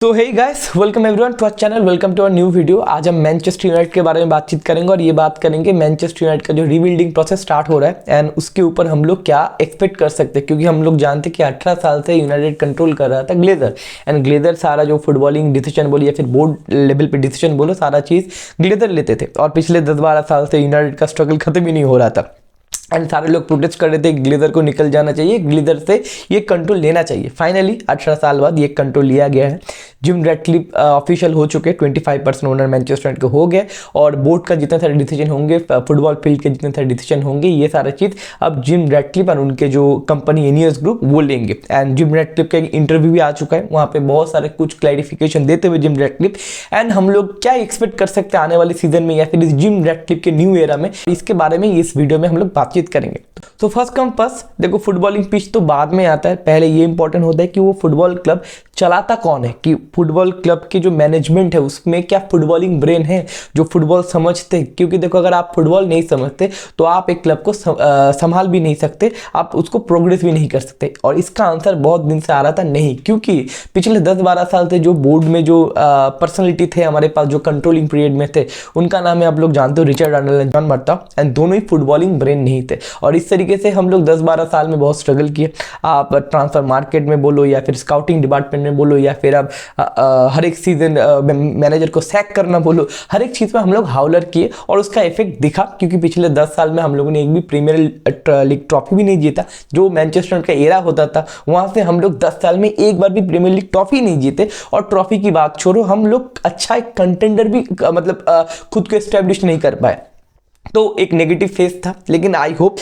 तो hey guys, welcome everyone to our channel, welcome to our new video. आज हम Manchester United के बारे में बातचीत करेंगे और ये बात करेंगे मैनचेस्टर यूनाइटेड का जो रीबिल्डिंग प्रोसेस स्टार्ट हो रहा है एंड उसके ऊपर हम लोग क्या एक्सपेक्ट कर सकते हैं, क्योंकि हम लोग जानते हैं कि 18 साल से यूनाइटेड कंट्रोल कर रहा था ग्लेजर एंड ग्लेजर सारा जो फुटबॉलिंग डिसीजन बोलो या फिर बोर्ड लेवल पे डिसीजन बोलो, सारा चीज़ ग्लेजर लेते थे। और पिछले 10-12 साल से यूनाइटेड का स्ट्रगल खत्म ही नहीं हो रहा था एंड सारे लोग प्रोटेस्ट कर रहे थे ग्लेजर को निकल जाना चाहिए, ग्लेजर से ये कंट्रोल लेना चाहिए। फाइनली 18 साल बाद ये कंट्रोल लिया गया है। जिम रैटक्लिफ ऑफिशियल हो चुके, 25% ओनर मैनचेस्टर यूनाइटेड को हो गया और बोर्ड का जितने सारे डिसीजन होंगे, फुटबॉल फील्ड के जितने सारे डिसीजन होंगे, ये सारा चीज़ अब जिम रैटक्लिफ और उनके जो कंपनी एनियस ग्रुप वो लेंगे। एंड जिम रैटक्लिफ का एक इंटरव्यू भी आ चुका है, वहाँ पे बहुत सारे कुछ क्लैरिफिकेशन देते हुए जिम रैटक्लिफ। एंड हम लोग क्या एक्सपेक्ट कर सकते हैं आने वाले सीजन में या फिर इस जिम रैटक्लिफ के न्यू एरा में, इसके बारे में इस वीडियो में हम लोग बातचीत करेंगे। तो फर्स्ट कम फर्स्ट, देखो फुटबॉलिंग पिच तो बाद में आता है, पहले ये इंपॉर्टेंट होता है कि वो फुटबॉल क्लब चलाता कौन है, कि फुटबॉल क्लब की जो मैनेजमेंट है उसमें क्या फुटबॉलिंग ब्रेन है जो फुटबॉल समझते हैं। क्योंकि देखो अगर आप फुटबॉल नहीं समझते तो आप एक क्लब को संभाल भी नहीं सकते, आप उसको प्रोग्रेस भी नहीं कर सकते। और इसका आंसर बहुत दिन से आ रहा था नहीं, क्योंकि पिछले 10-12 साल से जो बोर्ड में जो पर्सनैलिटी थे हमारे पास, जो कंट्रोलिंग पीरियड में थे, उनका नाम है आप लोग जानते हो, Richard Arnold and John Murtough, and दोनों ही फुटबॉलिंग ब्रेन नहीं थे। और इस तरीके से हम लोग 10-12 साल में बहुत स्ट्रगल किए। आप ट्रांसफर मार्केट में बोलो या फिर स्काउटिंग डिपार्टमेंट में बोलो या फिर आप हर एक सीजन मैनेजर को सैक करना बोलो, हर एक चीज़ में हम लोग हाउलर किए और उसका इफेक्ट दिखा। क्योंकि पिछले 10 साल में हम लोगों ने एक भी प्रीमियर लीग ट्रॉफी भी नहीं जीता। जो मैनचेस्टर का एरा होता था वहाँ से हम लोग 10 साल में एक बार भी प्रीमियर लीग ट्रॉफी नहीं जीते। और ट्रॉफी की बात छोड़ो, हम लोग अच्छा एक कंटेंडर भी मतलब खुद को एस्टेब्लिश नहीं कर पाए। तो एक नेगेटिव फेज था, लेकिन आई होप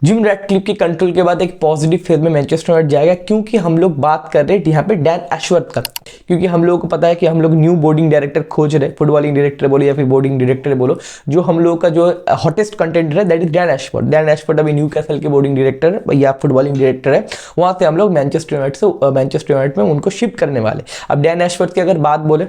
जिम रैटक्लिफ के कंट्रोल के बाद एक पॉजिटिव फेज में मैनचेस्टर यूनाइटेड जाएगा। क्योंकि हम लोग बात कर रहे हैं यहाँ पे डैन एशवर्थ का, क्योंकि हम लोगों को पता है कि हम लोग न्यू बोर्डिंग डायरेक्टर खोज रहे, फुटबॉलिंग डायरेक्टर बोलो या फिर बोर्डिंग डायरेक्टर बोलो, जो हम लोगों का जो हॉटेस्ट कंटेंडर है that is Dan Ashworth. Dan Ashworth अभी न्यूकासल के बोर्डिंग डायरेक्टर या फुटबॉलिंग डायरेक्टर है, वहाँ से हम लोग मैनचेस्टर यूनाइटेड में उनको शिफ्ट करने वाले। अब डैन एशवर्थ की अगर बात बोले,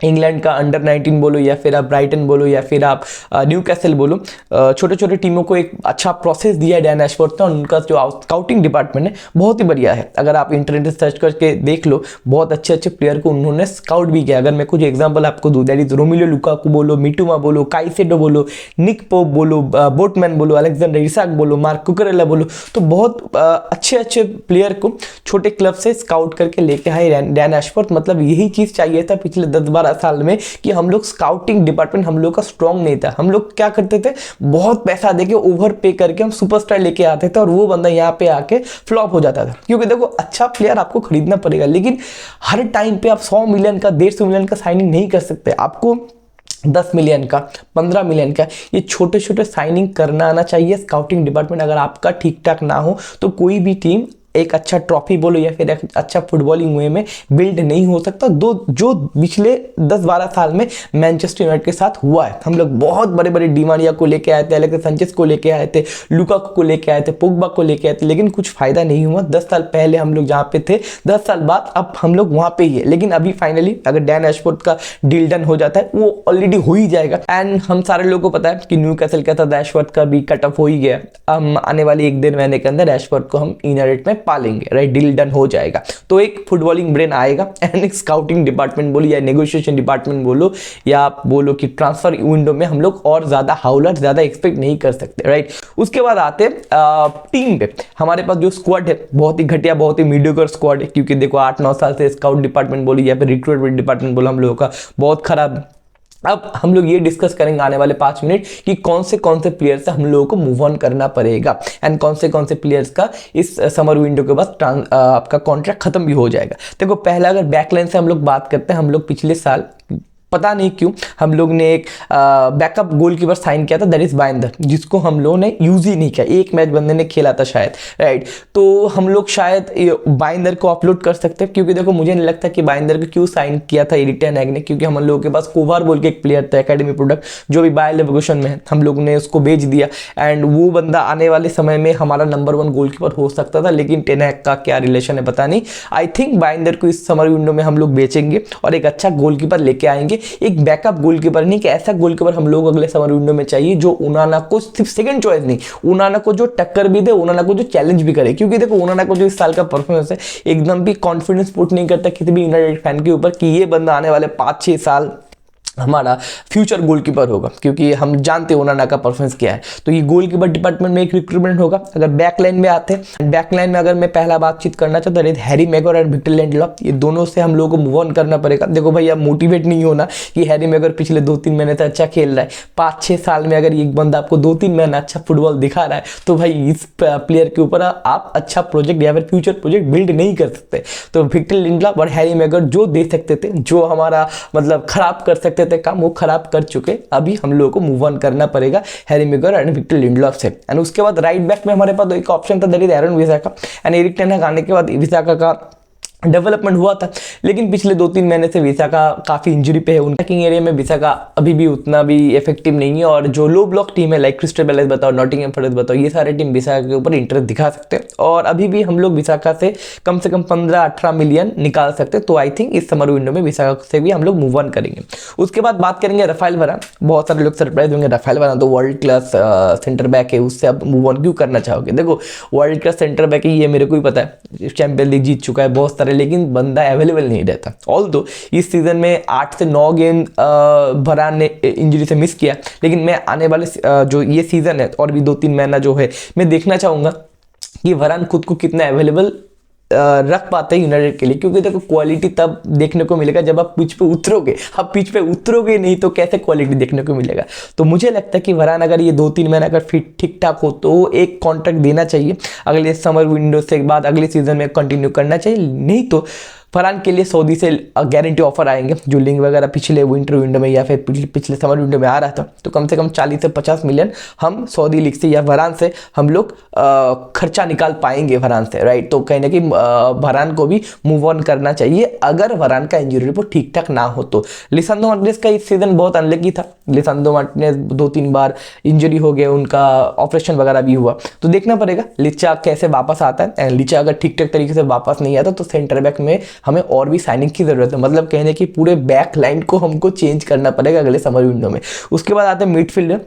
इंग्लैंड का अंडर 19 बोलो या फिर आप ब्राइटन बोलो या फिर आप न्यूकासल बोलो, छोटे छोटे टीमों को एक अच्छा प्रोसेस दिया है डैन एशवर्थ ने। और उनका जो स्काउटिंग डिपार्टमेंट है बहुत ही बढ़िया है। अगर आप इंटरनेट सर्च करके देख लो, बहुत अच्छे अच्छे प्लेयर को उन्होंने स्काउट भी किया। अगर मैं कुछ एग्जांपल आपको दूं, दैट इज रोमिलो लुकाकू बोलो, मिटुमा बोलो, काइसेडो बोलो, निक पोप बोलो, बोटमैन बोलो, अलेक्जेंडर इसाक बोलो, मार्क कुकरेला बोलो, तो बहुत अच्छे अच्छे प्लेयर को छोटे क्लब से स्काउट करके लेके आए डैन एशवर्थ। मतलब यही चीज़ चाहिए था पिछले 10-12 साल में कि हम लोग स्काउटिंग डिपार्टमेंट हम लोग का स्ट्रांग नहीं था। हम लोग क्या करते थे, बहुत पैसा देके ओवर पे करके हम सुपरस्टार लेके आते थे और वो बंदा यहाँ पे आके फ्लॉप हो जाता था। क्योंकि देखो अच्छा प्लेयर आपको खरीदना पड़ेगा, लेकिन हर टाइम पे आप 100 मिलियन का 150 मिलियन का साइनिंग नहीं कर सकते। आपको 10 मिलियन का, 15 मिलियन का, ये छोटे छोटे साइनिंग करना आना चाहिए। स्काउटिंग डिपार्टमेंट अगर आपका ठीक ठाक ना हो तो कोई भी टीम एक अच्छा ट्रॉफी बोलो या फिर एक अच्छा फुटबॉलिंग वे में बिल्ड नहीं हो सकता। जो पिछले 10-12 साल में मैनचेस्टर यूनाइटेड के साथ हुआ है। हम लोग बहुत बड़े बड़े डिमारिया को लेके आए थे, एलेक्स सैnchez को लेके आए थे, लुकाकू को लेके आए थे, पोग्बा को लेके आए थे, लेकिन कुछ फायदा नहीं हुआ। 10 साल पहले हम लोग जहाँ पे थे, 10 साल बाद अब हम लोग वहाँ पे ही है। लेकिन अभी फाइनली अगर डैन एशवर्थ का डील डन हो जाता है, वो ऑलरेडी हो ही जाएगा। एंड हम सारे लोगों को पता है कि न्यूकासल का था, एशवर्थ का भी कट ऑफ हो ही गया। हम आने वाले 1-1.5 महीने के अंदर एशवर्थ को हम यूनाइटेड में पालेंगे, राइट, डील डन हो जाएगा। तो एक फुटबॉलिंग ब्रेन आएगा एंड एक स्काउटिंग डिपार्टमेंट बोलो या नेगोशिएशन डिपार्टमेंट बोलो या आप बोलो कि ट्रांसफर विंडो में हम लोग और ज्यादा हाउलर ज्यादा एक्सपेक्ट नहीं कर सकते, राइट। उसके बाद आते टीम पे। हमारे पास जो स्क्वाड है बहुत ही घटिया, बहुत ही मीडियोकर स्क्वाड है। क्योंकि देखो 8-9 साल से स्काउट डिपार्टमेंट बोलो या फिर रिक्रूटमेंट डिपार्टमेंट बोलो हम लोगों का बहुत खराब। अब हम लोग ये डिस्कस करेंगे आने वाले 5 मिनट कि कौन से प्लेयर से हम लोगों को मूव ऑन करना पड़ेगा एंड कौन से प्लेयर्स का इस समर विंडो के बाद आपका कॉन्ट्रैक्ट खत्म भी हो जाएगा। देखो पहला अगर बैकलाइन से हम लोग बात करते हैं, हम लोग पिछले साल पता नहीं क्यों हम लोग ने एक बैकअप गोलकीपर साइन किया था, दैट इज बाइंदर, जिसको हम लोगों ने यूज ही नहीं किया। एक मैच बंदे ने खेला था शायद, राइट। तो हम लोग शायद बाइंदर को अपलोड कर सकते हैं। क्योंकि देखो मुझे नहीं लगता कि बाइंदर को क्यों साइन किया था एरिक टेन हैग ने, क्योंकि हम लोगों के पास कोवार बोल के एक प्लेयर था एकेडमी प्रोडक्ट, जो भी बायर लेवरकुसेन में है, हम लोग ने उसको बेच दिया। एंड वो बंदा आने वाले समय में हमारा नंबर 1 गोलकीपर हो सकता था, लेकिन टेन हैग का क्या रिलेशन है पता नहीं। आई थिंक बाइंदर को इस समर विंडो में हम लोग बेचेंगे और एक अच्छा गोलकीपर लेके आएंगे एक बैकअप गोलकीपर नहीं, कि ऐसा गोलकीपर हम लोग अगले समर विंडो में चाहिए जो ओनाना को सिर्फ सेकंड चॉइस नहीं, ओनाना को जो टक्कर भी दे, ओनाना को जो चैलेंज भी करे। क्योंकि देखो ओनाना को जो इस साल का परफॉर्मेंस है एकदम भी कॉन्फिडेंस पुट नहीं करता किसी भी यूनाइटेड फैन के ऊपर कि ये बंदा आने वाले 5-6 साल हमारा फ्यूचर गोलकीपर होगा, क्योंकि हम जानते हैं ओनाना का परफॉर्मेंस क्या है। तो ये गोलकीपर डिपार्टमेंट में एक रिक्रूटमेंट होगा। अगर बैकलाइन में आते हैं, बैकलाइन में अगर मैं पहला बातचीत करना चाहता हूँ हैरी मैगोर और विक्टर लिंडलॉफ, ये दोनों से हम लोगों को मूव ऑन करना पड़ेगा। देखो भाई अब मोटिवेट नहीं होना कि हैरी मैगोर पिछले 2-3 महीने से अच्छा खेल रहा है, 5-6 साल में अगर एक बंदा आपको 2-3 महीना अच्छा फुटबॉल दिखा रहा है तो भाई इस प्लेयर के ऊपर आप अच्छा प्रोजेक्ट या फिर फ्यूचर प्रोजेक्ट बिल्ड नहीं कर सकते। तो विक्टर लिंडलॉफ और हैरी मैगोर जो दे सकते थे, जो हमारा मतलब खराब कर सकते थे काम, वो खराब कर चुके। अभी हम लोगों को मूव ऑन करना पड़ेगा हैरी मैगोर एंड विक्टर लिंडलॉफ से। एंड उसके बाद राइट बैक में हमारे पास एक ऑप्शन था, that is Aaron Bissaka. And Erik ten Hag आने के बाद विसाका का डेवलपमेंट हुआ था, लेकिन पिछले 2-3 महीने से विसाका काफ़ी इंजरी पे है। उनका किंग एरिया में विसाका अभी भी उतना भी इफेक्टिव नहीं है, और जो लो ब्लॉक टीम है लाइक क्रिस्टल पैलेस बताओ, नॉटिंघम फॉरेस्ट बताओ, ये सारे टीम विसाका के ऊपर इंटरेस्ट दिखा सकते हैं। और अभी भी हम लोग विसाका से कम 15-18 मिलियन निकाल सकते हैं। तो आई थिंक इस समर विंडो में विसाका से भी हम लोग मूव ऑन करेंगे। उसके बाद बात करेंगे राफेल वरान। बहुत सारे लोग सरप्राइज होंगे, राफेल वरान तो वर्ल्ड क्लास सेंटर बैक है, उससे आप मूव ऑन क्यों करना चाहोगे? देखो वर्ल्ड क्लास सेंटर बैक है, ये मेरे को ही पता है, चैंपियन लीग जीत चुका है बहुत सारे, लेकिन बंदा अवेलेबल नहीं रहता। ऑल्दो इस सीजन में 8 से 9 गेम वरान ने इंजरी से मिस किया, लेकिन मैं आने वाले जो ये सीजन है और भी 2-3 महीना जो है, मैं देखना चाहूंगा कि वरान खुद को कितना अवेलेबल रख पाते हैं यूनाइटेड के लिए। क्योंकि देखो क्वालिटी तब देखने को मिलेगा जब आप पिच पे उतरोगे। आप पिच पे उतरोगे नहीं तो कैसे क्वालिटी देखने को मिलेगा? तो मुझे लगता है कि वरान अगर ये 2-3 महीना अगर फिट ठीक ठाक हो तो एक कॉन्ट्रैक्ट देना चाहिए, अगले समर विंडो से बाद अगले सीजन में कंटिन्यू करना चाहिए। नहीं तो फरहान के लिए सऊदी से गारंटी ऑफर आएंगे, जो लिंक वगैरह पिछले विंटर विंडो में या फिर पिछले समर विंडो में आ रहा था, तो कम से कम 40 से 50 मिलियन हम सऊदी लीग से या फरहान से हम लोग खर्चा निकाल पाएंगे फरहान से, राइट। तो कहीं ना कहीं फरहान को भी मूव ऑन करना चाहिए अगर फरहान का इंजरी रिपोर्ट ठीक ठाक ना हो तो। लिसांड्रो मार्टिनेज का इस सीजन बहुत अनलकी था। लिसांड्रो मार्टिनेज 2-3 बार इंजरी हो गया, उनका ऑपरेशन वगैरह भी हुआ, तो देखना पड़ेगा लिचा कैसे वापस आता है। लिचा अगर ठीक ठाक तरीके से वापस नहीं आता तो सेंटर बैक में हमें और भी साइनिंग की जरूरत है, मतलब कहने की पूरे बैक लाइन को हमको चेंज करना पड़ेगा अगले समर विंडो में। उसके बाद आते हैं मिडफील्डर।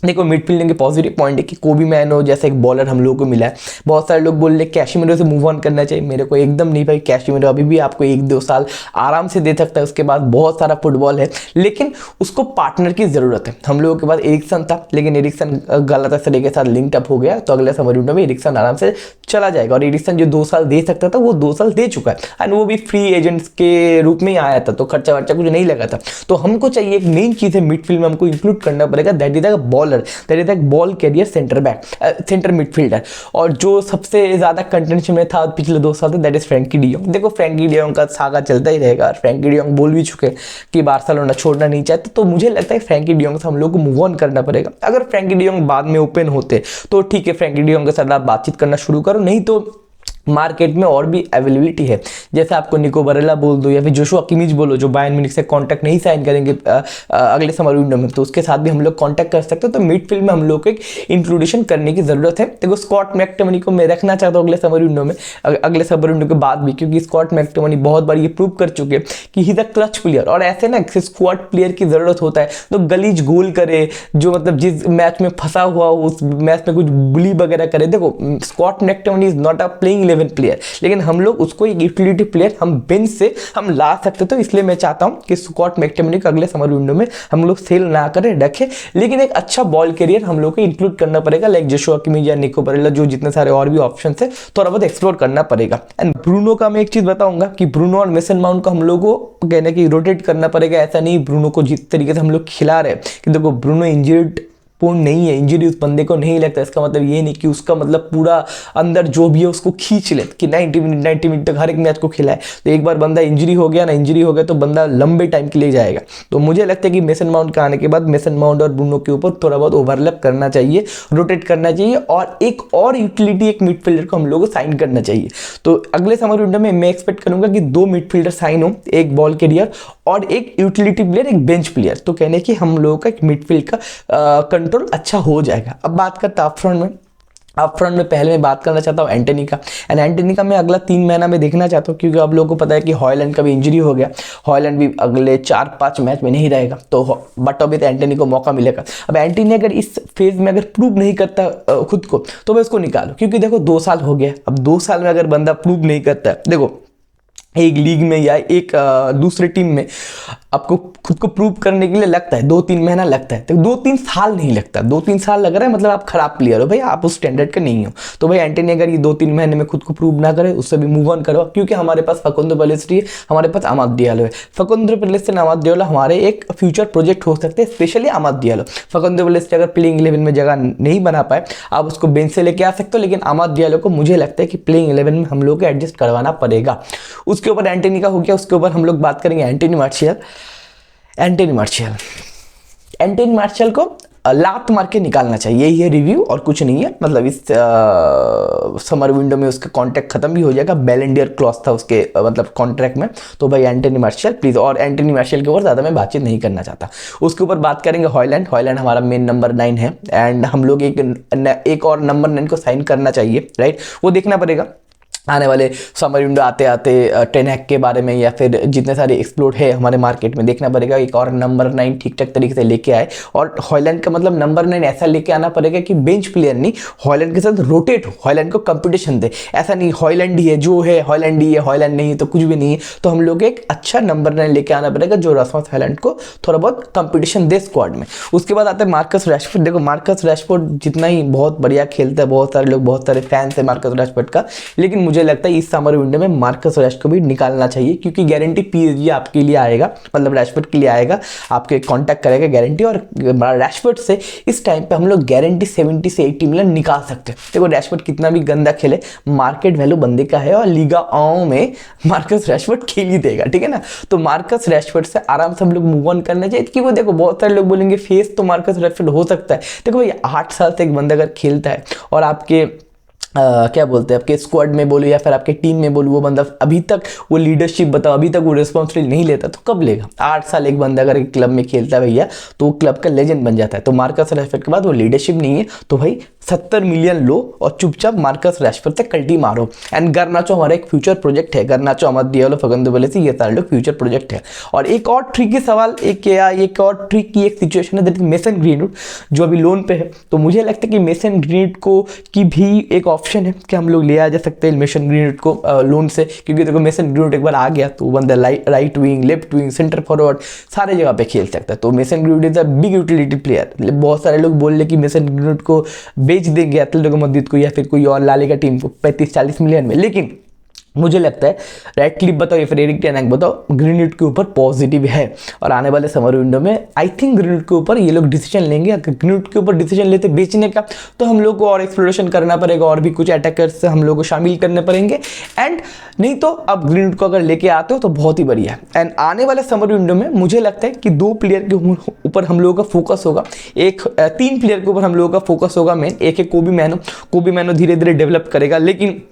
देखो मिडफील्डिंग के पॉजिटिव पॉइंट है कि कोबी मैनो जैसे एक बॉलर हम लोगों को मिला है। बहुत सारे लोग बोल रहे कैशिमिरो से मूव ऑन करना चाहिए, मेरे को एकदम नहीं भाई। कैशिमिरो अभी भी आपको 1-2 साल आराम से दे सकता है, उसके बाद बहुत सारा फुटबॉल है, लेकिन उसको पार्टनर की जरूरत है। हम लोगों के पास एरिक्सन था, लेकिन एरिक्सन गलातासराय के साथ लिंक अप हो गया, तो अगले समर विंडो में एरिक्सन आराम से चला जाएगा। और एरिक्सन जो 2 साल दे सकता था वो 2 साल दे चुका है, एंड वो भी फ्री एजेंट्स के रूप में ही आया था, तो खर्चा वर्चा कुछ नहीं लगा था। तो हमको चाहिए एक मेन चीज है मिडफील्ड में हमको इंक्लूड करना पड़ेगा, that is a baller, that is a ball carrier centre back, centre midfielder. और जो सबसे ज्यादा कंटेंशन में था पिछले 2 साल से, दैट इज फ्रैंकी डी जॉन्ग। देखो फ्रैंकी डी जॉन्ग का सागा चलता ही रहेगा, फ्रैंकी डी जॉन्ग बोल भी चुके कि बार्सिलोना छोड़ना नहीं चाहते, तो मुझे लगता है फ्रैंकी डी जॉन्ग से हम लोग को मूव ऑन करना पड़ेगा। अगर फ्रैंकी डी जॉन्ग बाद में ओपन होते तो ठीक है, फ्रैंकी डी जॉन्ग के साथ आप बातचीत करना शुरू करो, नहीं तो मार्केट में और भी अवेलेबिलिटी है। जैसे आपको निको बारेला बोल दो या फिर जोशुआ किमिच बोलो, जो बायर्न म्यूनिख से कॉन्टैक्ट नहीं साइन करेंगे अगले समर विंडो में, तो उसके साथ भी हम लोग कॉन्टैक्ट कर सकते हैं। तो मिडफील्ड में हम लोग को एक इंक्लूडेशन करने की जरूरत है। देखो स्कॉट मैकटोमिनी को मैं रखना चाहता हूँ अगले समर विंडो में, अगले समर विंडो के बाद भी, क्योंकि स्कॉट मैकटोमिनी बहुत बार ये प्रूव कर चुके कि he is a clutch player. और ऐसे ना स्क्वाड प्लेयर की जरूरत होता है तो गलीज गोल करे, जो मतलब जिस मैच में फंसा हुआ उस मैच में कुछ बुली वगैरह करे। देखो Scott McTominay is not a playing 11 player, लेकिन हम लोग उसको एक यूटिलिटी प्लेयर हम बेंच से हम ला सकते। तो इसलिए मैं चाहता हूं कि स्कॉट मैकटोमिनी को अगले समर विंडो में हम लोग सेल ना करें, रखें, लेकिन एक अच्छा बॉल कैरियर हम लोग को इंक्लूड करना पड़ेगा, लाइक जोशुआ किमिच या निको बारेला, जो जितने सारे और भी ऑप्शन है थोड़ा बहुत एक्सप्लोर करना पड़ेगा। एंड ब्रूनो का मैं एक चीज बताऊंगा कि ब्रूनो और मेसन माउंट को हम लोग को कहने की रोटेट करना पड़ेगा। ऐसा नहीं ब्रूनो को जिस तरीके से हम लोग खिला रहे हैं कि देखो ब्रूनो इंजर्ड पूर्ण नहीं है, इंजरी उस बंदे को नहीं लगता, इसका मतलब ये नहीं कि उसका मतलब पूरा अंदर जो भी है उसको खींच ले कि 90 मिनट तक हर एक मैच को खिलाए। तो एक बार बंदा इंजरी हो गया तो बंदा लंबे टाइम के लिए जाएगा। तो मुझे लगता है कि मेसन माउंट का आने के बाद मेसन माउंट और ब्रूनो के ऊपर थोड़ा बहुत ओवरलैप करना चाहिए, रोटेट करना चाहिए, और एक और यूटिलिटी एक मिडफील्डर को हम लोग को साइन करना चाहिए। तो अगले समर विंडो में मैं एक्सपेक्ट करूंगा कि 2 मिडफील्डर साइन हो, एक बॉल कैरियर और एक यूटिलिटी प्लेयर, एक बेंच प्लेयर। तो कहने की हम लोगों का एक मिडफील्ड का कंट्रोल अच्छा हो जाएगा। अब बात करते हैं अपफ्रंट में। अप फ्रंट में पहले मैं बात करना चाहता हूँ एंटनी का। एंड एंटनी का मैं अगला 3 महीना में देखना चाहता हूँ, क्योंकि आप लोगों को पता है कि हॉयलैंड का भी इंजरी हो गया, हॉयलैंड भी अगले 4-5 मैच में नहीं रहेगा, तो बट अभी तो एंटनी को मौका मिलेगा। अब एंटनी अगर इस फेज में अगर प्रूव नहीं करता खुद को, तो मैं उसको निकालूं, क्योंकि देखो 2 साल हो गया। अब 2 साल में अगर बंदा प्रूव नहीं करता है, देखो एक लीग में या एक दूसरे टीम में आपको खुद को प्रूव करने के लिए लगता है 2-3 महीना लगता है, तो 2-3 साल नहीं लगता। 2-3 साल लग रहा है मतलब आप खराब प्लेयर हो भाई, आप उस स्टैंडर्ड का नहीं हो। तो भाई एंटनी अगर ये 2-3 महीने में खुद को प्रूव ना करे, उससे भी मूव ऑन करो, क्योंकि हमारे पास फकुंदो पेलेस्ट्री है, हमारे पास अमाद डियालो है। फकुंदो पेलेस्ट्री अमाद डियालो हमारे एक फ्यूचर प्रोजेक्ट हो सकते हैं, स्पेशली अमाद डियालो। फकुंदो पेलेस्ट्री अगर प्लेइंग 11 में जगह नहीं बना पाए, आप उसको बेंच से लेके आ सकते हो, लेकिन अमाद डियालो को मुझे लगता है कि प्लेइंग 11 में हम लोग को एडजस्ट करवाना पड़ेगा। उसके ऊपर एंटनी का हो गया, उसके ऊपर हम लोग बात करेंगे एंटनी मार्शियल। एंटनी मार्शियल को लात मार के निकालना चाहिए, यही है रिव्यू और कुछ नहीं है। मतलब इस समर विंडो में उसका कॉन्ट्रैक्ट खत्म भी हो जाएगा, बैलेंडियर क्लॉज था उसके मतलब कॉन्ट्रैक्ट में। तो भाई एंटनी मार्शियल प्लीज, और एंटनी मार्शियल के ऊपर ज़्यादा मैं बातचीत नहीं करना चाहता। उसके ऊपर बात करेंगे हॉयलैंड हमारा मेन नंबर 9 है, एंड हम लोग एक और नंबर 9 को साइन करना चाहिए, राइट। वो देखना पड़ेगा आने वाले समर विंडो आते आते टेन हैक के बारे में, या फिर जितने सारे एक्सप्लोर है हमारे मार्केट में, देखना पड़ेगा एक और नंबर 9 ठीक ठाक तरीके से लेके आए। और हॉयलैंड का मतलब नंबर 9 ऐसा लेके आना पड़ेगा कि बेंच प्लेयर नहीं, हॉयलैंड के साथ रोटेट हो, हॉयलैंड को कंपटीशन दे। ऐसा नहीं हॉयलैंड ही है जो है, हॉयलैंड ही है, हॉयलैंड नहीं है तो कुछ भी नहीं है। तो हम लोग एक अच्छा नंबर 9 लेके आना पड़ेगा, जो रासमस हॉयलैंड को थोड़ा बहुत कंपटीशन दे स्क्वाड में। उसके बाद आता है मार्कस रैशफोर्ड। देखो मार्कस रैशफोर्ड जितना ही बहुत बढ़िया खेलता है, बहुत सारे लोग, बहुत सारे फैंस है मार्कस रैशफोर्ड का, लेकिन मुझे लगता है इस समर विंडो में मार्कस रैशफोर्ड को भी निकालना चाहिए, क्योंकि गारंटी पीएसजी आपके लिए आएगा, मतलब रैशफोर्ड के लिए आएगा, आपके कांटेक्ट करेगा गारंटी। और रैशफोर्ड से इस टाइम पे हम लोग गारंटी 70 से 80 मिलियन निकाल सकते हैं। देखो रैशफोर्ड कितना भी गंदा खेले, मार्केट वैल्यू बंदे का है, और लीगा आओ में मार्कस रैशफोर्ड खेल ही देगा, ठीक है ना। तो मार्कस रैशफोर्ड से आराम से हम लोग मूव ऑन करना चाहिए, क्योंकि वो देखो बहुत सारे लोग बोलेंगे फेस तो मार्कस रैशफोर्ड हो सकता है। देखो भाई 8 साल से एक बंदा अगर खेलता है और आपके क्या बोलते हैं आपके स्क्वाड में बोलो या फिर आपके टीम में बोलो, वो बंदा अभी तक वो लीडरशिप बताओ, अभी तक वो रिस्पॉन्सिबिलिटी नहीं लेता, तो कब लेगा। 8 साल एक बंदा अगर क्लब में खेलता है भैया, तो वो क्लब का लेजेंड बन जाता है। तो मार्कस रैशफोर्ड के बाद वो लीडरशिप नहीं है, तो भाई 70 मिलियन लो और चुपचाप मार्कस रैशफोर्ड तक कल्टी मारो। एंड गर्नाचो हमारा एक फ्यूचर प्रोजेक्ट है, गर्नाचो, अमाद डियालो, फकुंदो पेलेस्ट्री, ये सारे लोग फ्यूचर प्रोजेक्ट है। और एक और ट्रिकी सवाल, एक और ट्रिकी एक सिचुएशन है, दैट इज मेसन ग्रीनवुड, जो अभी लोन पे है। तो मुझे लगता है कि मेसन ग्रीनवुड को की भी एक ऑप्शन है कि हम लोग ले आ जा सकते हैं मेसन ग्रीनवुड को लोन से, क्योंकि देखो मेसन ग्रीनवुड एक बार आ गया तो बंदा right wing, left wing, centre forward सारे जगह पे खेल सकता है। तो mason greenwood is a big utility player. बहुत सारे लोग बोल रहे कि मेसन ग्रीनवुड को बेच देंगे एटलेटिको माद्रिद को या फिर कोई और ला लीगा टीम को 35-40 मिलियन में, लेकिन मुझे लगता है रेडक्लिफ बताओ या फिर एरिक टेन हैग बताओ, ग्रीनवुड के ऊपर पॉजिटिव है। और आने वाले समर विंडो में आई थिंक ग्रीनवुड के ऊपर ये लोग डिसीजन लेंगे। अगर ग्रीनवुड के ऊपर डिसीजन लेते बेचने का, तो हम लोग को और एक्सप्लोरेशन करना पड़ेगा, और भी कुछ अटैकर्स हम लोग को शामिल करने पड़ेंगे। एंड नहीं तो अब ग्रीनवुड को अगर लेके आते हो तो बहुत ही बढ़िया है। एंड आने वाले समर विंडो में मुझे लगता है कि 2 प्लेयर के ऊपर हम लोगों का फोकस होगा, 3 प्लेयर के ऊपर हम लोगों का फोकस होगा मेन। एक है कोबी मैनो धीरे धीरे डेवलप करेगा, लेकिन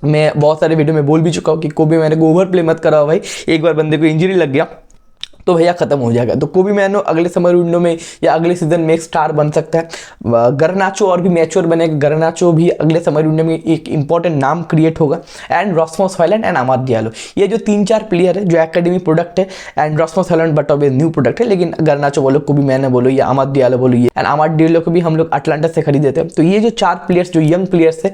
मैं बहुत सारे वीडियो में बोल भी चुका हूँ कि कोबी मैनो को ओवर प्ले मत कराओ भाई, एक बार बंदे को इंजरी लग गया तो भैया खत्म हो जाएगा। तो कोबी मैनो अगले समर विंडो में या अगले सीजन में एक स्टार बन सकता है। गर्नाचो और भी मैच्योर बनेगा, गर्नाचो भी अगले समर विंडो में एक इंपॉर्टेंट नाम क्रिएट होगा। And Rasmus Hojlund and Amad Diallo, ये जो 3-4 प्लेयर है जो एकेडमी प्रोडक्ट है, एंड रासमस हॉयलैंड बट अब न्यू प्रोडक्ट है, लेकिन गर्नाचो बोलो, कोबी मैनो बोलो या अमाद डियालो बोलो, ये एंड अमाद डियालो को भी हम लोग अटलांटा से खरीदे थे। तो ये जो 4 प्लेयर्स जो यंग प्लेयर्स है,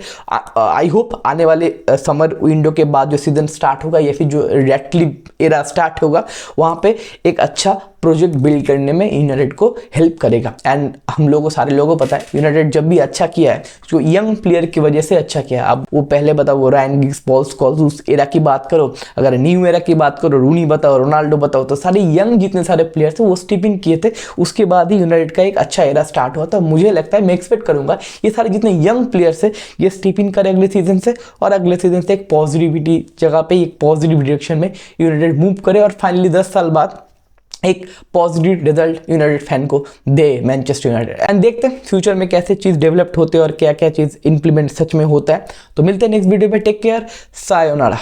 आई होप आने वाले समर विंडो के बाद जो सीजन स्टार्ट होगा या फिर जो रेडक्लिफ एरा स्टार्ट होगा, वहाँ पे एक अच्छा प्रोजेक्ट बिल्ड करने में यूनाइटेड को हेल्प करेगा। एंड हम लोगों को सारे लोगों को पता है यूनाइटेड जब भी अच्छा किया है जो यंग प्लेयर की वजह से अच्छा किया है। अब वो पहले बताओ, वो रायन गिग्स, पॉल स्कॉल्स, उस एरा की बात करो, अगर न्यू एरा की बात करो, रूनी बताओ, रोनाल्डो बताओ, तो सारे यंग जितने सारे प्लेयर्स थे वो स्टेप इन किए थे, उसके बाद ही यूनाइटेड का एक अच्छा एरा स्टार्ट हुआ। तो मुझे लगता है, मैं एक्सपेक्ट करूंगा ये सारे जितने यंग प्लेयर्स है ये स्टेप इन करे अगले सीजन से, और अगले सीजन से एक पॉजिटिविटी जगह पे एक पॉजिटिव डायरेक्शन में यूनाइटेड मूव करे, और फाइनली 10 साल बाद एक पॉजिटिव रिजल्ट यूनाइटेड फैन को दे मैनचेस्टर यूनाइटेड। एंड देखते हैं फ्यूचर में कैसे चीज़ डेवलप्ड होते हैं और क्या क्या चीज़ इंप्लीमेंट सच में होता है। तो मिलते हैं नेक्स्ट वीडियो पे, टेक केयर, सायोनारा।